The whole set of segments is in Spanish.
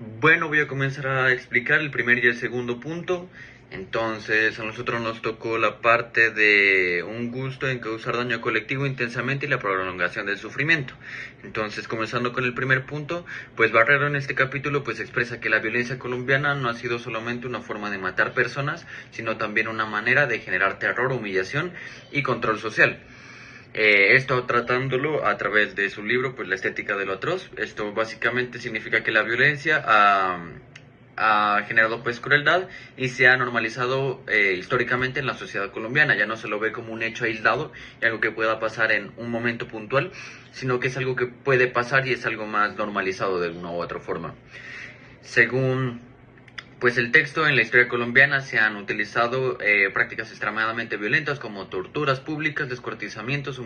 Bueno, voy a comenzar a explicar el primer y el segundo punto. Entonces, a nosotros nos tocó la parte de un gusto en causar daño colectivo intensamente y la prolongación del sufrimiento. Entonces, comenzando con el primer punto, pues Barrero en este capítulo pues expresa que la violencia colombiana no ha sido solamente una forma de matar personas, sino también una manera de generar terror, humillación y control social. Esto tratándolo a través de su libro, pues La estética de lo atroz. Esto básicamente significa que la violencia ha generado pues crueldad y se ha normalizado históricamente en la sociedad colombiana. Ya no se lo ve como un hecho aislado y algo que pueda pasar en un momento puntual, sino que es algo que puede pasar y es algo más normalizado de una u otra forma. Según pues el texto en la historia colombiana se han utilizado prácticas extremadamente violentas como torturas públicas, descuartizamientos,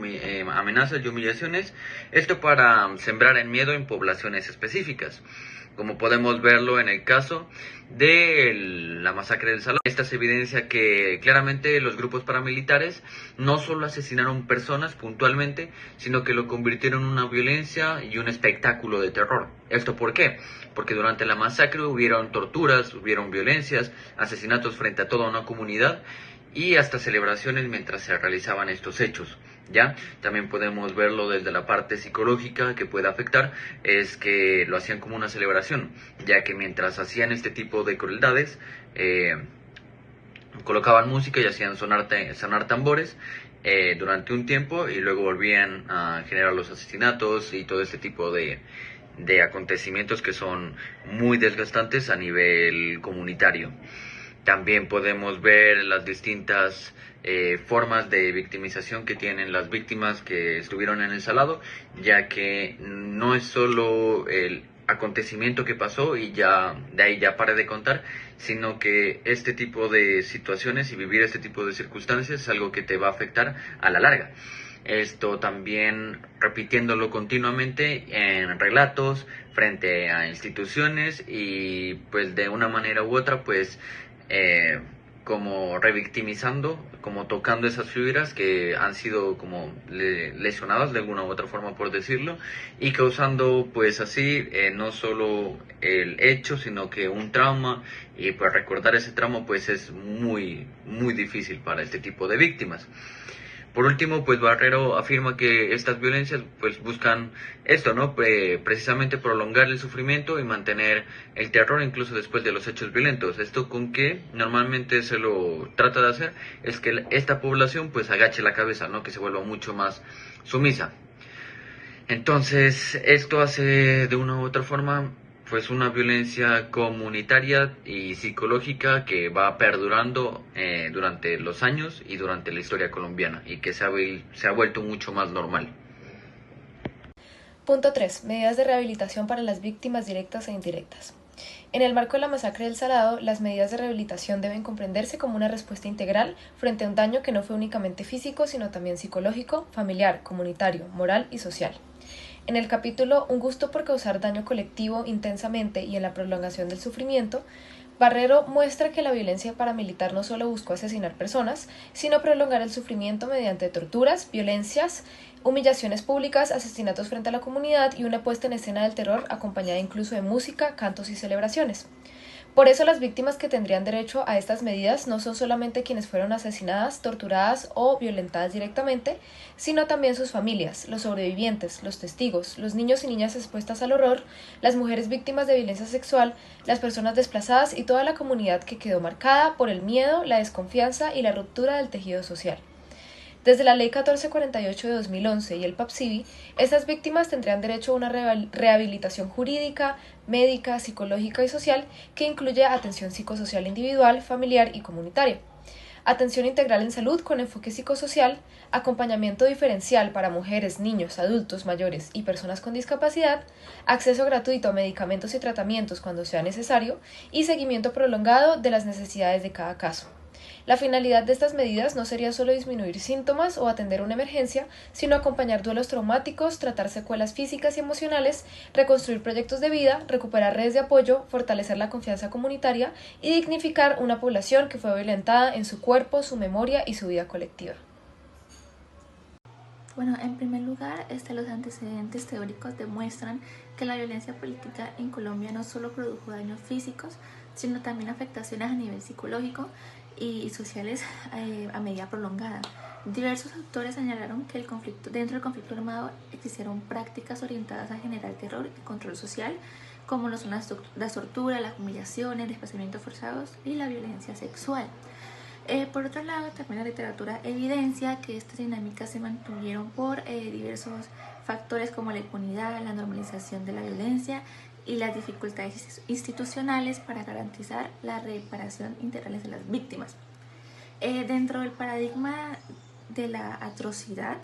amenazas y humillaciones, esto para sembrar el miedo en poblaciones específicas, como podemos verlo en el caso de la masacre del Salón. Esta se evidencia que claramente los grupos paramilitares no solo asesinaron personas puntualmente, sino que lo convirtieron en una violencia y un espectáculo de terror. ¿Esto por qué? Porque durante la masacre hubieron torturas, hubieron violencias, asesinatos frente a toda una comunidad y hasta celebraciones mientras se realizaban estos hechos. ¿Ya? También podemos verlo desde la parte psicológica que puede afectar, es que lo hacían como una celebración, ya que mientras hacían este tipo de crueldades, colocaban música y hacían sonar tambores durante un tiempo y luego volvían a generar los asesinatos y todo este tipo de acontecimientos que son muy desgastantes a nivel comunitario. También podemos ver las distintas formas de victimización que tienen las víctimas que estuvieron en el Salado, ya que no es solo el acontecimiento que pasó y ya de ahí ya pare de contar, sino que este tipo de situaciones y vivir este tipo de circunstancias es algo que te va a afectar a la larga. Esto también repitiéndolo continuamente en relatos frente a instituciones y pues de una manera u otra pues eh, como revictimizando, como tocando esas fibras que han sido como lesionadas de alguna u otra forma por decirlo y causando pues así no solo el hecho sino que un trauma y pues recordar ese trauma pues es muy difícil para este tipo de víctimas. Por último, pues Barrero afirma que estas violencias pues buscan esto, ¿no? Precisamente prolongar el sufrimiento y mantener el terror incluso después de los hechos violentos. Esto con que normalmente se lo trata de hacer es que esta población pues agache la cabeza, ¿no? Que se vuelva mucho más sumisa. Entonces, esto hace de una u otra forma pues una violencia comunitaria y psicológica que va perdurando durante los años y durante la historia colombiana y que se ha vuelto mucho más normal. Punto 3. Medidas de rehabilitación para las víctimas directas e indirectas. En el marco de la masacre del Salado, las medidas de rehabilitación deben comprenderse como una respuesta integral frente a un daño que no fue únicamente físico, sino también psicológico, familiar, comunitario, moral y social. En el capítulo Un gusto por causar daño colectivo intensamente y en la prolongación del sufrimiento, Barrero muestra que la violencia paramilitar no solo buscó asesinar personas, sino prolongar el sufrimiento mediante torturas, violencias, humillaciones públicas, asesinatos frente a la comunidad y una puesta en escena del terror acompañada incluso de música, cantos y celebraciones. Por eso las víctimas que tendrían derecho a estas medidas no son solamente quienes fueron asesinadas, torturadas o violentadas directamente, sino también sus familias, los sobrevivientes, los testigos, los niños y niñas expuestas al horror, las mujeres víctimas de violencia sexual, las personas desplazadas y toda la comunidad que quedó marcada por el miedo, la desconfianza y la ruptura del tejido social. Desde la Ley 1448 de 2011 y el PAPSIVI, estas víctimas tendrían derecho a una rehabilitación jurídica, médica, psicológica y social que incluye atención psicosocial individual, familiar y comunitaria, atención integral en salud con enfoque psicosocial, acompañamiento diferencial para mujeres, niños, adultos mayores y personas con discapacidad, acceso gratuito a medicamentos y tratamientos cuando sea necesario y seguimiento prolongado de las necesidades de cada caso. La finalidad de estas medidas no sería solo disminuir síntomas o atender una emergencia, sino acompañar duelos traumáticos, tratar secuelas físicas y emocionales, reconstruir proyectos de vida, recuperar redes de apoyo, fortalecer la confianza comunitaria y dignificar una población que fue violentada en su cuerpo, su memoria y su vida colectiva. Bueno, en primer lugar, los antecedentes teóricos demuestran que la violencia política en Colombia no solo produjo daños físicos, sino también afectaciones a nivel psicológico y sociales a medida prolongada. Diversos autores señalaron que dentro del conflicto armado existieron prácticas orientadas a generar terror y control social, como lo son las torturas, las humillaciones, desplazamientos forzados y la violencia sexual. Por otro lado, también la literatura evidencia que estas dinámicas se mantuvieron por diversos factores como la impunidad, la normalización de la violencia y las dificultades institucionales para garantizar la reparación integral de las víctimas. Dentro del paradigma de la atrocidad,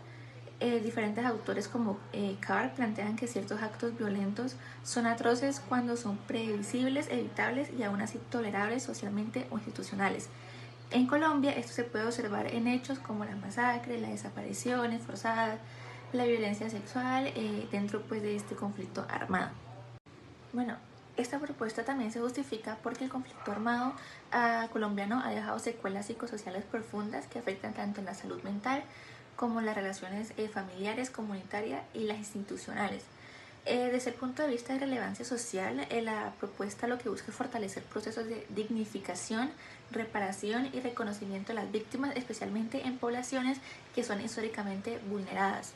diferentes autores como Carr plantean que ciertos actos violentos son atroces cuando son previsibles, evitables y aún así tolerables socialmente o institucionales. En Colombia esto se puede observar en hechos como la masacre, las desapariciones forzadas, la violencia sexual dentro pues, de este conflicto armado. Bueno, esta propuesta también se justifica porque el conflicto armado colombiano ha dejado secuelas psicosociales profundas que afectan tanto la salud mental como las relaciones familiares, comunitarias y las institucionales. Desde el punto de vista de relevancia social, la propuesta lo que busca es fortalecer procesos de dignificación, reparación y reconocimiento de las víctimas, especialmente en poblaciones que son históricamente vulneradas.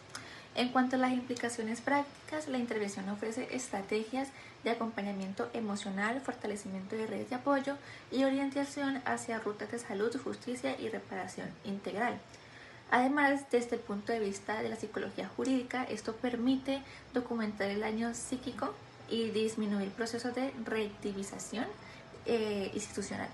En cuanto a las implicaciones prácticas, la intervención ofrece estrategias de acompañamiento emocional, fortalecimiento de redes de apoyo y orientación hacia rutas de salud, justicia y reparación integral. Además, desde el punto de vista de la psicología jurídica, esto permite documentar el daño psíquico y disminuir procesos de reactivización institucional.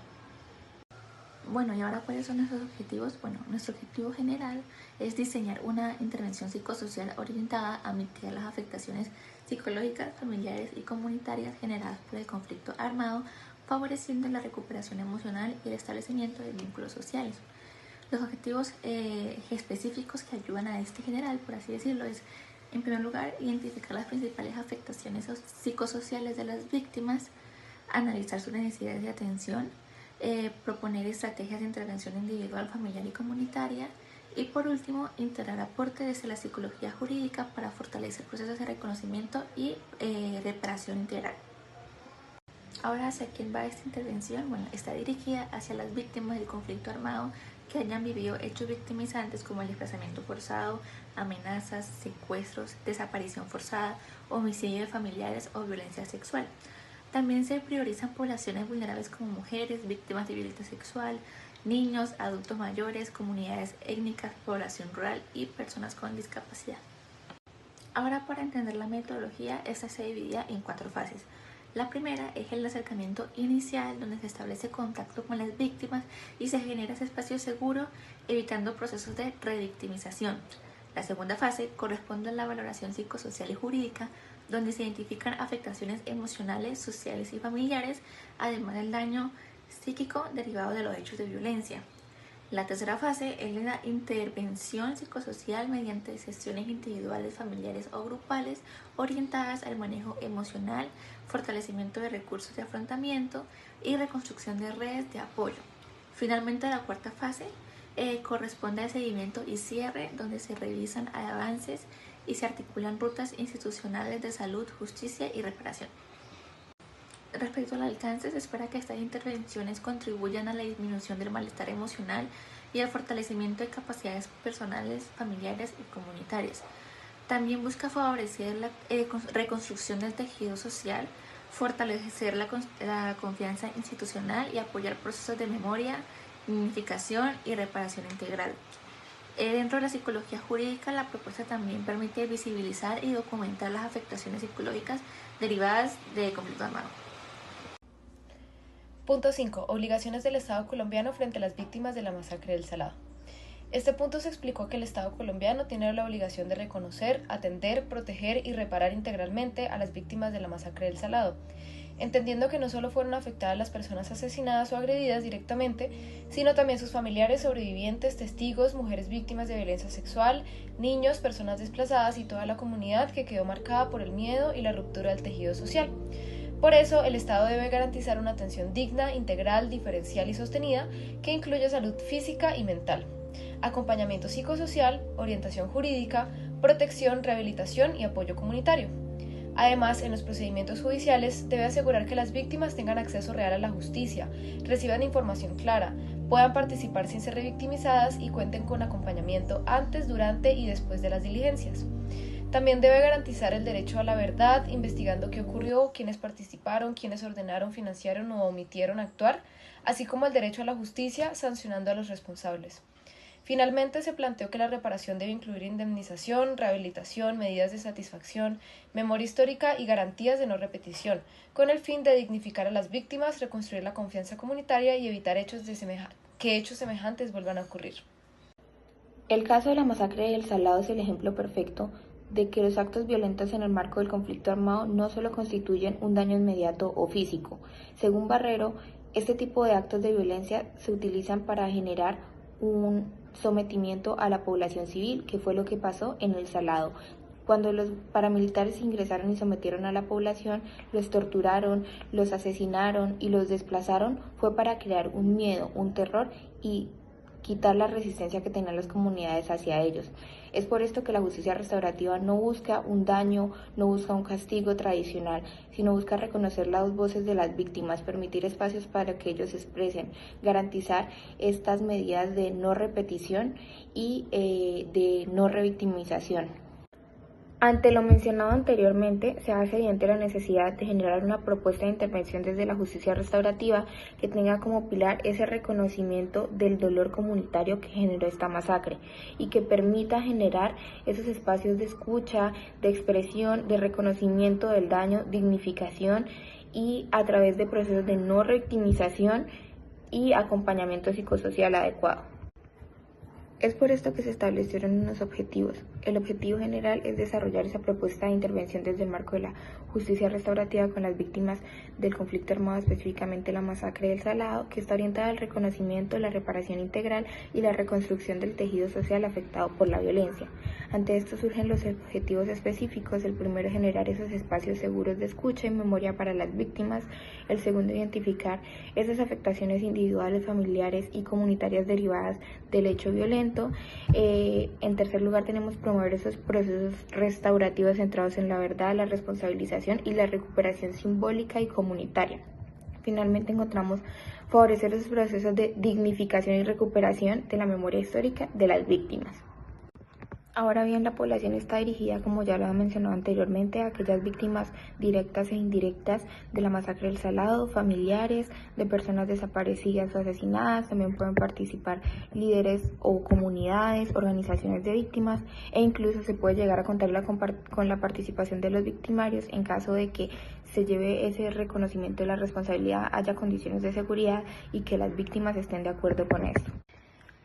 Bueno, ¿y ahora cuáles son nuestros objetivos? Bueno, nuestro objetivo general es diseñar una intervención psicosocial orientada a mitigar las afectaciones psicológicas, familiares y comunitarias generadas por el conflicto armado, favoreciendo la recuperación emocional y el establecimiento de vínculos sociales. Los objetivos específicos que ayudan a este general, por así decirlo, es, en primer lugar, identificar las principales afectaciones psicosociales de las víctimas, analizar sus necesidades de atención, proponer estrategias de intervención individual, familiar y comunitaria, y por último, integrar aportes desde la psicología jurídica para fortalecer procesos de reconocimiento y reparación integral. Ahora, ¿hacia quién va esta intervención? Bueno, está dirigida hacia las víctimas del conflicto armado que hayan vivido hechos victimizantes como el desplazamiento forzado, amenazas, secuestros, desaparición forzada, homicidio de familiares o violencia sexual. También se priorizan poblaciones vulnerables como mujeres, víctimas de violencia sexual, niños, adultos mayores, comunidades étnicas, población rural y personas con discapacidad. Ahora, para entender la metodología, esta se divide en 4 fases. La primera es el acercamiento inicial, donde se establece contacto con las víctimas y se genera ese espacio seguro, evitando procesos de revictimización. La segunda fase corresponde a la valoración psicosocial y jurídica, donde se identifican afectaciones emocionales, sociales y familiares, además del daño psíquico derivado de los hechos de violencia. La tercera fase es la intervención psicosocial mediante sesiones individuales, familiares o grupales orientadas al manejo emocional, fortalecimiento de recursos de afrontamiento y reconstrucción de redes de apoyo. Finalmente, la cuarta fase corresponde al seguimiento y cierre, donde se revisan avances y se articulan rutas institucionales de salud, justicia y reparación. Respecto al alcance, se espera que estas intervenciones contribuyan a la disminución del malestar emocional y al fortalecimiento de capacidades personales, familiares y comunitarias. También busca favorecer la reconstrucción del tejido social, fortalecer la confianza institucional y apoyar procesos de memoria, dignificación y reparación integral. Dentro de la psicología jurídica, la propuesta también permite visibilizar y documentar las afectaciones psicológicas derivadas del conflicto armado. Punto 5. Obligaciones del Estado colombiano frente a las víctimas de la masacre del Salado. Este punto se explicó que el Estado colombiano tiene la obligación de reconocer, atender, proteger y reparar integralmente a las víctimas de la masacre del Salado, entendiendo que no solo fueron afectadas las personas asesinadas o agredidas directamente, sino también sus familiares, sobrevivientes, testigos, mujeres víctimas de violencia sexual, niños, personas desplazadas y toda la comunidad que quedó marcada por el miedo y la ruptura del tejido social. Por eso, el Estado debe garantizar una atención digna, integral, diferencial y sostenida que incluya salud física y mental. acompañamiento psicosocial, orientación jurídica, protección, rehabilitación y apoyo comunitario. Además, en los procedimientos judiciales debe asegurar que las víctimas tengan acceso real a la justicia, reciban información clara, puedan participar sin ser revictimizadas y cuenten con acompañamiento antes, durante y después de las diligencias. También debe garantizar el derecho a la verdad, investigando qué ocurrió, quiénes participaron, quiénes ordenaron, financiaron o omitieron actuar, así como el derecho a la justicia, sancionando a los responsables. Finalmente, se planteó que la reparación debe incluir indemnización, rehabilitación, medidas de satisfacción, memoria histórica y garantías de no repetición, con el fin de dignificar a las víctimas, reconstruir la confianza comunitaria y evitar que hechos semejantes vuelvan a ocurrir. El caso de la masacre de El Salado es el ejemplo perfecto de que los actos violentos en el marco del conflicto armado no solo constituyen un daño inmediato o físico. Según Barrero, este tipo de actos de violencia se utilizan para generar un sometimiento a la población civil, que fue lo que pasó en El Salado. Cuando los paramilitares ingresaron y sometieron a la población, los torturaron, los asesinaron y los desplazaron, fue para crear un miedo, un terror y quitar la resistencia que tenían las comunidades hacia ellos. Es por esto que la justicia restaurativa no busca un daño, no busca un castigo tradicional, sino busca reconocer las voces de las víctimas, permitir espacios para que ellos se expresen, garantizar estas medidas de no repetición y de no revictimización. Ante lo mencionado anteriormente, se hace evidente la necesidad de generar una propuesta de intervención desde la justicia restaurativa que tenga como pilar ese reconocimiento del dolor comunitario que generó esta masacre y que permita generar esos espacios de escucha, de expresión, de reconocimiento del daño, dignificación y a través de procesos de no revictimización y acompañamiento psicosocial adecuado. Es por esto que se establecieron unos objetivos. El objetivo general es desarrollar esa propuesta de intervención desde el marco de la justicia restaurativa con las víctimas del conflicto armado, específicamente la masacre del Salado, que está orientada al reconocimiento, la reparación integral y la reconstrucción del tejido social afectado por la violencia. Ante esto surgen los objetivos específicos. El primero, generar esos espacios seguros de escucha y memoria para las víctimas. El segundo, identificar esas afectaciones individuales, familiares y comunitarias derivadas del hecho violento. En tercer lugar, tenemos promover esos procesos restaurativos centrados en la verdad, la responsabilización y la recuperación simbólica y comunitaria. Finalmente, encontramos favorecer esos procesos de dignificación y recuperación de la memoria histórica de las víctimas. Ahora bien, la población está dirigida, como ya lo he mencionado anteriormente, a aquellas víctimas directas e indirectas de la masacre del Salado, familiares de personas desaparecidas o asesinadas. También pueden participar líderes o comunidades, organizaciones de víctimas, e incluso se puede llegar a contar con la participación de los victimarios en caso de que se lleve ese reconocimiento de la responsabilidad, haya condiciones de seguridad y que las víctimas estén de acuerdo con esto.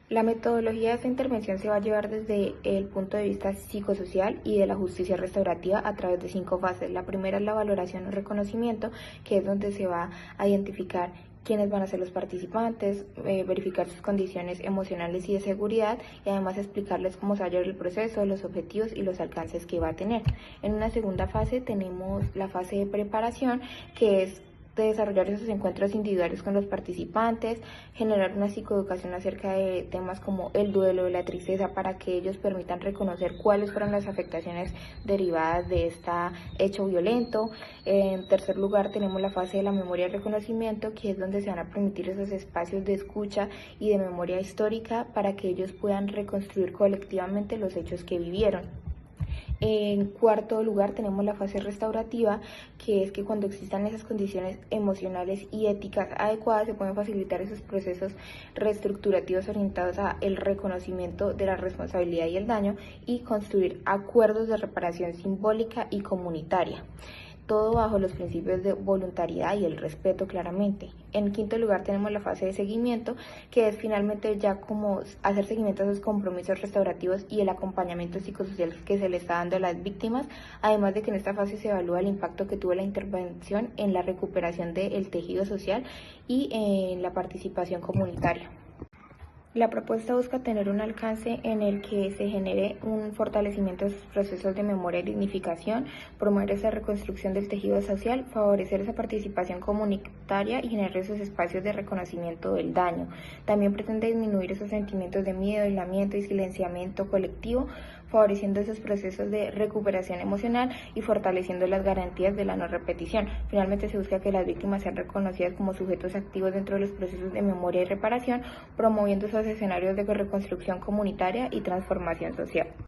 La metodología de esta intervención se va a llevar desde el punto de vista psicosocial y de la justicia restaurativa a través de 5 fases. La primera es la valoración o reconocimiento, que es donde se va a identificar quiénes van a ser los participantes, verificar sus condiciones emocionales y de seguridad y además explicarles cómo se va a llevar el proceso, los objetivos y los alcances que va a tener. En una segunda fase tenemos la fase de preparación, que es de desarrollar esos encuentros individuales con los participantes, generar una psicoeducación acerca de temas como el duelo, la tristeza, para que ellos permitan reconocer cuáles fueron las afectaciones derivadas de este hecho violento. En tercer lugar, tenemos la fase de la memoria y reconocimiento, que es donde se van a permitir esos espacios de escucha y de memoria histórica para que ellos puedan reconstruir colectivamente los hechos que vivieron. En cuarto lugar, tenemos la fase restaurativa, que es que cuando existan esas condiciones emocionales y éticas adecuadas se pueden facilitar esos procesos reestructurativos orientados a el reconocimiento de la responsabilidad y el daño y construir acuerdos de reparación simbólica y comunitaria. Todo bajo los principios de voluntariedad y el respeto, claramente. En quinto lugar tenemos la fase de seguimiento, que es finalmente ya como hacer seguimiento a esos compromisos restaurativos y el acompañamiento psicosocial que se le está dando a las víctimas, además de que en esta fase se evalúa el impacto que tuvo la intervención en la recuperación del tejido social y en la participación comunitaria. La propuesta busca tener un alcance en el que se genere un fortalecimiento de sus procesos de memoria y dignificación, promover esa reconstrucción del tejido social, favorecer esa participación comunitaria y generar esos espacios de reconocimiento del daño. También pretende disminuir esos sentimientos de miedo, aislamiento y silenciamiento colectivo, favoreciendo esos procesos de recuperación emocional y fortaleciendo las garantías de la no repetición. Finalmente se busca que las víctimas sean reconocidas como sujetos activos dentro de los procesos de memoria y reparación, promoviendo esos escenarios de reconstrucción comunitaria y transformación social.